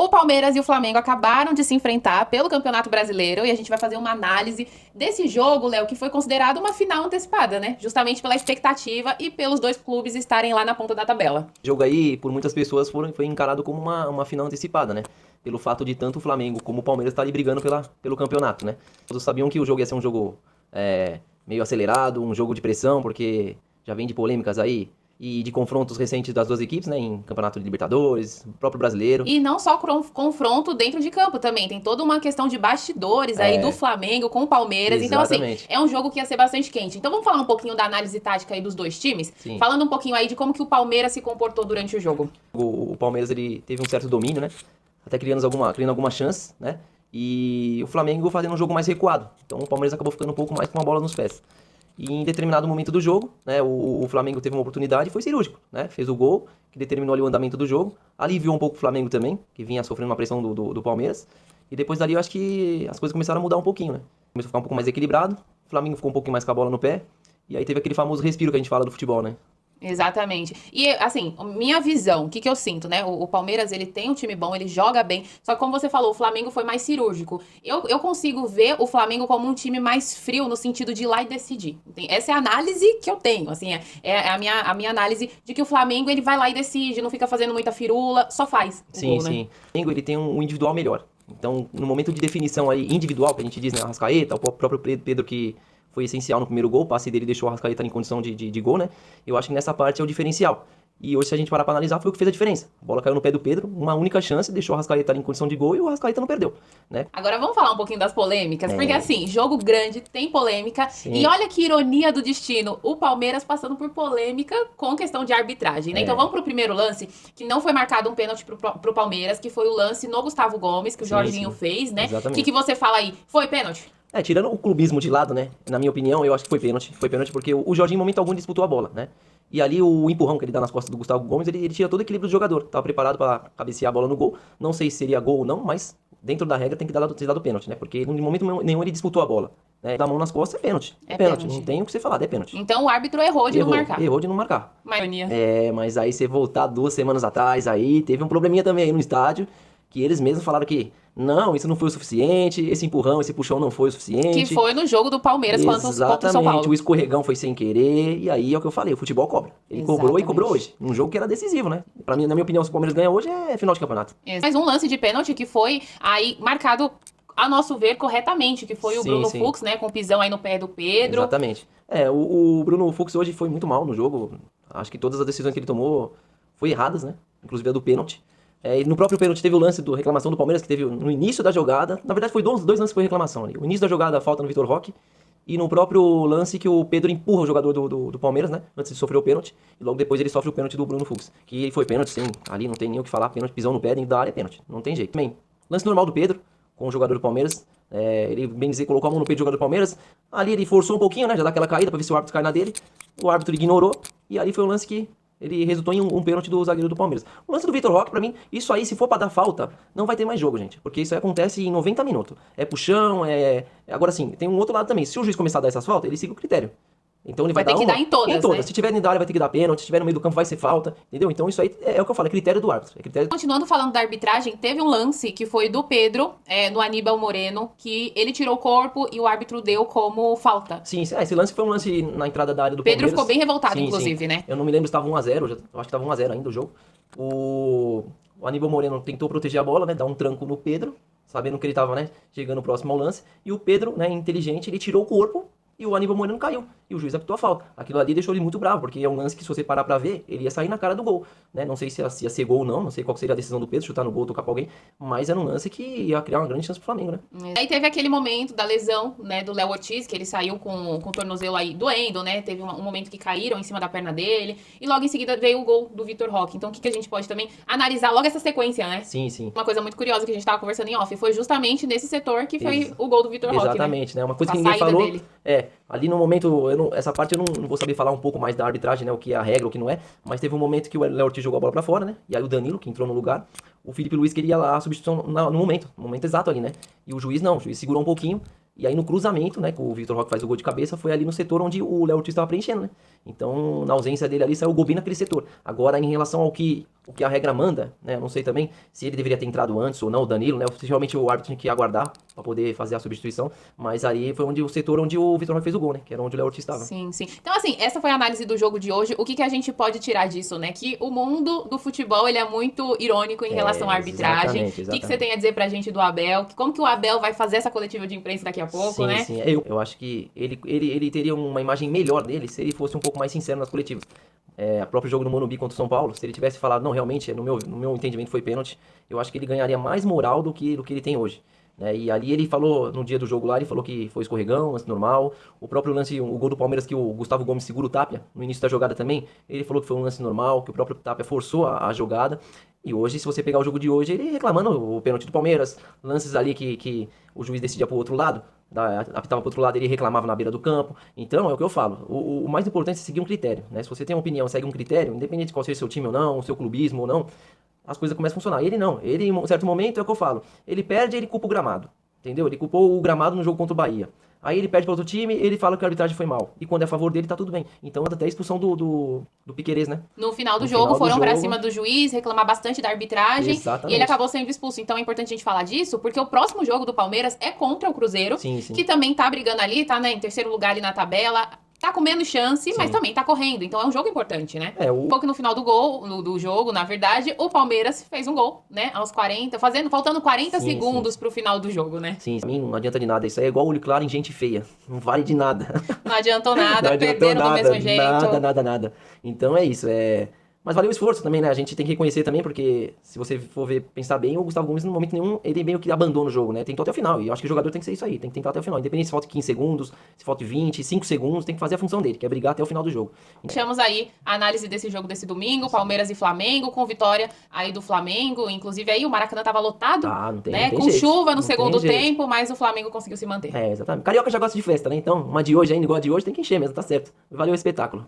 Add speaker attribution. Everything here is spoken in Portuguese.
Speaker 1: O Palmeiras e o Flamengo acabaram de se enfrentar pelo Campeonato Brasileiro e a gente vai fazer uma análise desse jogo, Léo, que foi considerado uma final antecipada, né? Justamente pela expectativa e pelos dois clubes estarem lá na ponta da tabela.
Speaker 2: O jogo aí, por muitas pessoas, foi encarado como uma final antecipada, né? Pelo fato de tanto o Flamengo como o Palmeiras estarem brigando pelo campeonato, né? Todos sabiam que o jogo ia ser um jogo meio acelerado, um jogo de pressão, porque já vem de polêmicas aí e de confrontos recentes das duas equipes, né? Em Campeonato de Libertadores, próprio Brasileiro.
Speaker 1: E não só confronto dentro de campo também, tem toda uma questão de bastidores aí do Flamengo com o Palmeiras. Então, assim,
Speaker 2: Exatamente.
Speaker 1: é um jogo que ia ser bastante quente. Então, vamos falar um pouquinho da análise tática aí dos dois times?
Speaker 2: Sim.
Speaker 1: Falando um pouquinho aí de como que o Palmeiras se comportou durante o jogo.
Speaker 2: O Palmeiras, ele teve um certo domínio, né? Até criando algumas chances, né? E o Flamengo fazendo um jogo mais recuado. Então o Palmeiras acabou ficando um pouco mais com a bola nos pés. E em determinado momento do jogo, né, o Flamengo teve uma oportunidade e foi cirúrgico, né? Fez o gol, que determinou ali o andamento do jogo. Aliviou um pouco o Flamengo também, que vinha sofrendo uma pressão do Palmeiras. E depois dali eu acho que as coisas começaram a mudar um pouquinho, né? Começou a ficar um pouco mais equilibrado, o Flamengo ficou um pouquinho mais com a bola no pé. E aí teve aquele famoso respiro que a gente fala do futebol, né?
Speaker 1: Exatamente. E, assim, minha visão, o que que eu sinto, né? O Palmeiras, ele tem um time bom, ele joga bem. Só que, como você falou, o Flamengo foi mais cirúrgico. Eu consigo ver o Flamengo como um time mais frio, no sentido de ir lá e decidir. Essa é a análise que eu tenho, assim. É a minha análise de que o Flamengo, ele vai lá e decide, não fica fazendo muita firula, só faz o
Speaker 2: Sim,
Speaker 1: gol, né?
Speaker 2: sim. O Flamengo, ele tem um individual melhor. Então, no momento de definição aí, individual, que a gente diz, né? Arrascaeta, o próprio Pedro que foi essencial no primeiro gol, o passe dele deixou o Arrascaeta em condição de gol, né? Eu acho que nessa parte é o diferencial. E hoje, se a gente parar pra analisar, foi o que fez a diferença. A bola caiu no pé do Pedro, uma única chance, deixou o Arrascaeta em condição de gol e o Arrascaeta não perdeu, né?
Speaker 1: Agora vamos falar um pouquinho das polêmicas, porque assim, jogo grande tem polêmica.
Speaker 2: Sim.
Speaker 1: E olha que ironia do destino, o Palmeiras passando por polêmica com questão de arbitragem, né? Então vamos pro primeiro lance, que não foi marcado um pênalti pro Palmeiras, que foi o lance no Gustavo Gomes, que o Jorginho fez, né?
Speaker 2: Exatamente.
Speaker 1: O que você fala aí? Foi pênalti?
Speaker 2: Tirando o clubismo de lado, né? Na minha opinião, eu acho que foi pênalti. Foi pênalti porque o Jorginho, em momento algum, disputou a bola, né? E ali o empurrão que ele dá nas costas do Gustavo Gomes, ele tira todo o equilíbrio do jogador. Tava preparado para cabecear a bola no gol. Não sei se seria gol ou não, mas dentro da regra tem que ter dado pênalti, né? Porque em momento nenhum ele disputou a bola. Né? Dar a mão nas costas é pênalti.
Speaker 1: É
Speaker 2: pênalti.
Speaker 1: pênalti.
Speaker 2: Não tem o que você falar, é pênalti.
Speaker 1: Então o árbitro errou de não marcar.
Speaker 2: Errou de não marcar.
Speaker 1: Ironia.
Speaker 2: Mas aí você voltar 2 semanas atrás, aí teve um probleminha também aí no estádio, que eles mesmos falaram que não, isso não foi o suficiente, esse empurrão, esse puxão não foi o suficiente.
Speaker 1: Que foi no jogo do Palmeiras contra o São Paulo.
Speaker 2: Exatamente, o escorregão foi sem querer, e aí é o que eu falei, o futebol cobra. Ele cobrou e cobrou hoje, num jogo que era decisivo, né? Pra mim, na minha opinião, se o Palmeiras ganha hoje, é final de campeonato.
Speaker 1: Mais um lance de pênalti que foi aí marcado, a nosso ver, corretamente, que foi o Bruno Fux, né, com o pisão aí no pé do Pedro.
Speaker 2: Exatamente. O Bruno Fux hoje foi muito mal no jogo, acho que todas as decisões que ele tomou foram erradas, né? Inclusive a do pênalti. E no próprio pênalti teve o lance do reclamação do Palmeiras, que teve no início da jogada. Na verdade, foi dois lances que foi reclamação ali. O início da jogada, a falta no Vitor Roque. E no próprio lance que o Pedro empurra o jogador do Palmeiras, né? Antes de sofrer o pênalti. E logo depois ele sofre o pênalti do Bruno Fux. Que foi pênalti, sim. Ali não tem nem o que falar. Pênalti, pisão no pé dentro da área, é pênalti. Não tem jeito. Também, lance normal do Pedro, com o jogador do Palmeiras. Ele, bem dizer, colocou a mão no peito do jogador do Palmeiras. Ali ele forçou um pouquinho, né? Já dá aquela caída pra ver se o árbitro cai na dele. O árbitro ignorou. E ali foi o lance que ele resultou em um pênalti do zagueiro do Palmeiras. O lance do Vitor Roque, pra mim, isso aí, se for pra dar falta, não vai ter mais jogo, gente. Porque isso aí acontece em 90 minutos. É puxão, Agora sim, tem um outro lado também. Se o juiz começar a dar essas faltas, ele siga o critério. Então ele vai
Speaker 1: ter
Speaker 2: dar
Speaker 1: que dar em todas,
Speaker 2: em todas.
Speaker 1: né?
Speaker 2: Se tiver dentro da área, vai ter que dar pênalti. Se tiver no meio do campo, vai ser falta. Entendeu? Então isso aí é o que eu falo, é critério do árbitro.
Speaker 1: Continuando falando da arbitragem, teve um lance que foi do Pedro, no Aníbal Moreno, que ele tirou o corpo e o árbitro deu como falta.
Speaker 2: Sim, esse lance foi um lance na entrada da área do
Speaker 1: Pedro
Speaker 2: Palmeiras.
Speaker 1: ficou bem revoltado,
Speaker 2: Sim,
Speaker 1: inclusive, né?
Speaker 2: Eu não me lembro se estava 1-0, eu acho que estava 1-0 ainda o jogo. O Aníbal Moreno tentou proteger a bola, né? Dar um tranco no Pedro, sabendo que ele estava, né, chegando próximo ao lance. E o Pedro, né, inteligente, ele tirou o corpo e o Aníbal Moreno caiu. E o juiz apitou a falta. Aquilo ali deixou ele muito bravo, porque é um lance que, se você parar pra ver, ele ia sair na cara do gol. Né? Não sei se ia ser gol ou não, não sei qual seria a decisão do Pedro, chutar no gol, tocar pra alguém, mas era um lance que ia criar uma grande chance pro Flamengo, né?
Speaker 1: Aí teve aquele momento da lesão, né, do Léo Ortiz, que ele saiu com o tornozelo aí doendo, né? Teve um momento que caíram em cima da perna dele. E logo em seguida veio o gol do Vitor Roque. Então o que a gente pode também analisar logo essa sequência, né?
Speaker 2: Sim, sim.
Speaker 1: Uma coisa muito curiosa que a gente tava conversando em off, foi justamente nesse setor que foi o gol do Vitor Roque,
Speaker 2: exatamente, né? Uma coisa
Speaker 1: a
Speaker 2: que ninguém falou
Speaker 1: dele.
Speaker 2: ali no momento, essa parte eu não vou saber falar um pouco mais da arbitragem, né? O que é a regra, o que não é. Mas teve um momento que o Léo Ortiz jogou a bola pra fora, né? E aí o Danilo, que entrou no lugar, o Felipe Luiz queria lá a substituição no momento exato ali, né? E o juiz não, o juiz segurou um pouquinho E aí no cruzamento, né, que o Vitor Roque faz o gol de cabeça, foi ali no setor onde o Léo Ortiz estava preenchendo, né? Então, na ausência dele ali, saiu o gol bem naquele setor. Agora, em relação ao que a regra manda, né, eu não sei também se ele deveria ter entrado antes ou não, o Danilo, né? Realmente o árbitro tinha que aguardar para poder fazer a substituição, mas ali foi o setor onde o Vitor Roque fez o gol, né? Que era onde o Léo Ortiz estava.
Speaker 1: Sim, sim. Então, assim, essa foi a análise do jogo de hoje. O que a gente pode tirar disso, né? Que o mundo do futebol, ele é muito irônico em relação à arbitragem.
Speaker 2: Exatamente.
Speaker 1: O que você tem a dizer pra gente do Abel? Como que o Abel vai fazer essa coletiva de imprensa daqui a pouco, né?
Speaker 2: Sim. Eu acho que ele teria uma imagem melhor dele se ele fosse um pouco mais sincero nas coletivas. O próprio jogo no Morumbi contra o São Paulo, se ele tivesse falado, não, realmente, no meu entendimento foi pênalti, eu acho que ele ganharia mais moral do que ele tem hoje. Né? E ali ele falou, no dia do jogo lá, ele falou que foi escorregão, lance normal. O próprio lance, o gol do Palmeiras que o Gustavo Gomes segura o Tapia, no início da jogada também, ele falou que foi um lance normal, que o próprio Tapia forçou a jogada. E hoje, se você pegar o jogo de hoje, ele reclamando o pênalti do Palmeiras, lances ali que o juiz decidia pro outro lado, apitava pro outro lado, ele reclamava na beira do campo. Então, é o que eu falo, o mais importante é seguir um critério, né? Se você tem uma opinião, segue um critério, independente de qual seja seu time ou não, o seu clubismo ou não, as coisas começam a funcionar. Ele não, ele em um certo momento, é o que eu falo, ele perde, ele culpa o gramado, entendeu? Ele culpou o gramado no jogo contra o Bahia. Aí ele perde para outro time, ele fala que a arbitragem foi mal. E quando é a favor dele, tá tudo bem. Então, até a expulsão do Piquerez, né?
Speaker 1: No final do jogo, foram pra cima do juiz, reclamar bastante da arbitragem.
Speaker 2: Exatamente.
Speaker 1: E ele acabou sendo expulso. Então é importante a gente falar disso, porque o próximo jogo do Palmeiras é contra o Cruzeiro,
Speaker 2: Sim.
Speaker 1: que também tá brigando ali, tá, né, em terceiro lugar ali na tabela. Tá com menos chance, mas também tá correndo. Então é um jogo importante, né? Um pouco no final do jogo, na verdade, o Palmeiras fez um gol, né? Aos 40, faltando 40 segundos pro final do jogo, né?
Speaker 2: Sim, pra mim não adianta de nada. Isso aí é igual olho claro em gente feia. Não vale de nada.
Speaker 1: Não adiantou nada, perderam do mesmo jeito.
Speaker 2: Nada. Então é isso, Mas valeu o esforço também, né? A gente tem que reconhecer também, porque se você for pensar bem, o Gustavo Gomes, no momento nenhum, ele meio que abandona o jogo, né? Tentou até o final. E eu acho que o jogador tem que ser isso aí, tem que tentar até o final. Independente se falta 15 segundos, se falta 20, 5 segundos, tem que fazer a função dele, que é brigar até o final do jogo.
Speaker 1: Deixamos aí a análise desse jogo desse domingo, Palmeiras e Flamengo, com vitória aí do Flamengo. Inclusive aí o Maracanã tava lotado,
Speaker 2: não tem
Speaker 1: com
Speaker 2: jeito,
Speaker 1: chuva no segundo tempo, mas o Flamengo conseguiu se manter.
Speaker 2: Exatamente. Carioca já gosta de festa, né? Então, uma de hoje ainda, igual a de hoje, tem que encher mesmo, tá certo. Valeu o espetáculo.